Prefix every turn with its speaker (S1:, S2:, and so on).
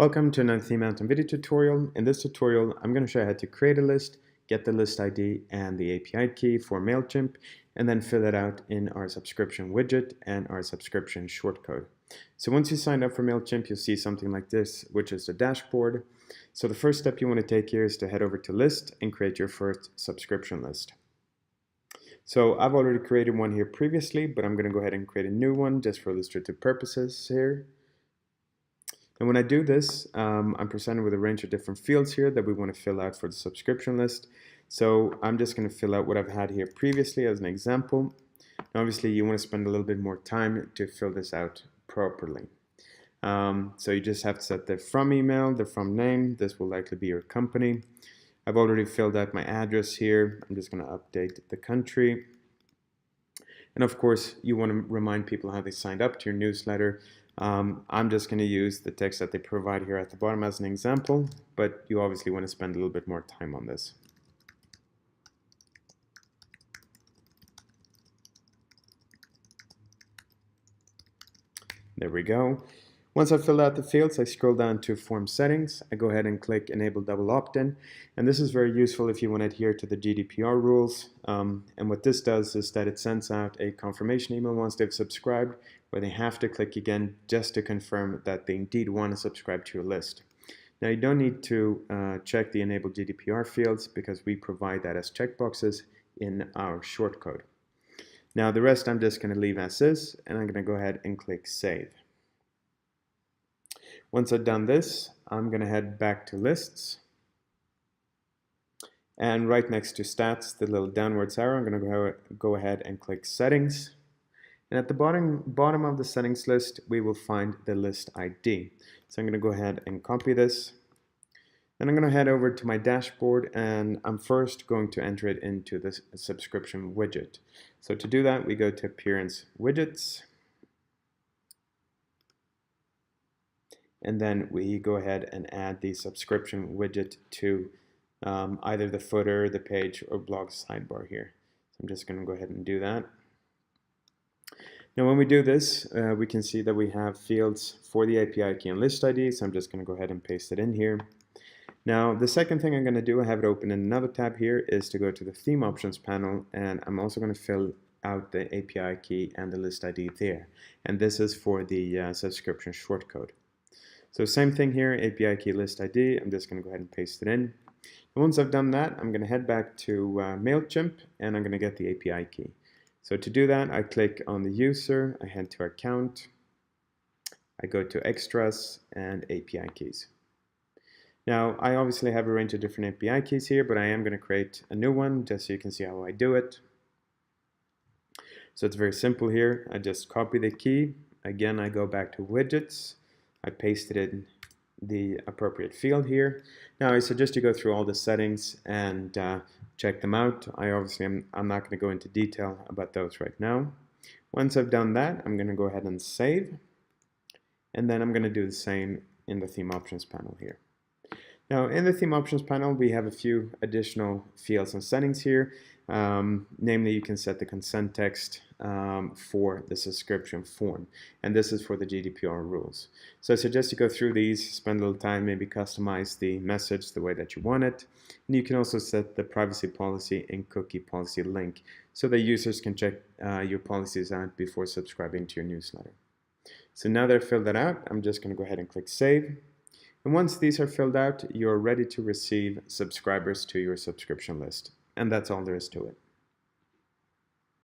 S1: Welcome to another theme and video tutorial. In this tutorial, I'm going to show you how to create a list, get the list ID and the API key for MailChimp, and then fill it out in our subscription widget and our subscription shortcode. So once you sign up for MailChimp, you'll see something like this, which is the dashboard. So the first step you want to take here is to head over to list and create your first subscription list. So I've already created one here previously, but I'm going to go ahead and create a new one just for illustrative purposes here. And when I do this, I'm presented with a range of different fields here that we want to fill out for the subscription list. So I'm just going to fill out what I've had here previously as an example. Now, obviously, you want to spend a little bit more time to fill this out properly. So you just have to set the from email, the from name. This will likely be your company. I've already filled out my address here. I'm just going to update the country. And of course, you want to remind people how they signed up to your newsletter. I'm just going to use the text that they provide here at the bottom as an example, but you obviously want to spend a little bit more time on this. There we go. Once I've filled out the fields, I scroll down to form settings. I go ahead and click enable double opt-in, and this is very useful if you want to adhere to the GDPR rules. And what this does is that it sends out a confirmation email once they've subscribed, where they have to click again just to confirm that they indeed want to subscribe to your list. Now, you don't need to check the enable GDPR fields because we provide that as checkboxes in our shortcode. Now, the rest I'm just going to leave as is, and I'm going to go ahead and click save. Once I've done this, I'm going to head back to lists. And right next to stats, the little downwards arrow, I'm going to go ahead and click settings. And at the bottom of the settings list, we will find the list ID. So I'm going to go ahead and copy this. Then I'm going to head over to my dashboard, and I'm first going to enter it into this subscription widget. So to do that, we go to Appearance Widgets. And then we go ahead and add the subscription widget to either the footer, the page, or blog sidebar here. So I'm just going to go ahead and do that. Now when we do this, we can see that we have fields for the API key and list ID, so I'm just going to go ahead and paste it in here. Now the second thing I'm going to do, I have it open in another tab here, is to go to the theme options panel, and I'm also going to fill out the API key and the list ID there. And this is for the subscription shortcode. So same thing here, API key list ID, I'm just going to go ahead and paste it in. And once I've done that, I'm going to head back to MailChimp, and I'm going to get the API key. So to do that, I click on the user, I head to account, I go to extras and API keys. Now, I obviously have a range of different API keys here, but I am going to create a new one just so you can see how I do it. So it's very simple here. I just copy the key. Again, I go back to widgets. I pasted in the appropriate field here. Now I suggest you go through all the settings and check them out. I'm not going to go into detail about those right now. Once I've done that, I'm going to go ahead and save. And then I'm going to do the same in the theme options panel here. Now in the theme options panel, we have a few additional fields and settings here. Namely, you can set the consent text for the subscription form, and this is for the GDPR rules. So I suggest you go through these, spend a little time, maybe customize the message the way that you want it, and you can also set the privacy policy and cookie policy link so that users can check your policies out before subscribing to your newsletter. So now that I've filled that out, I'm just going to go ahead and click save. And once these are filled out, you're ready to receive subscribers to your subscription list. And that's all there is to it.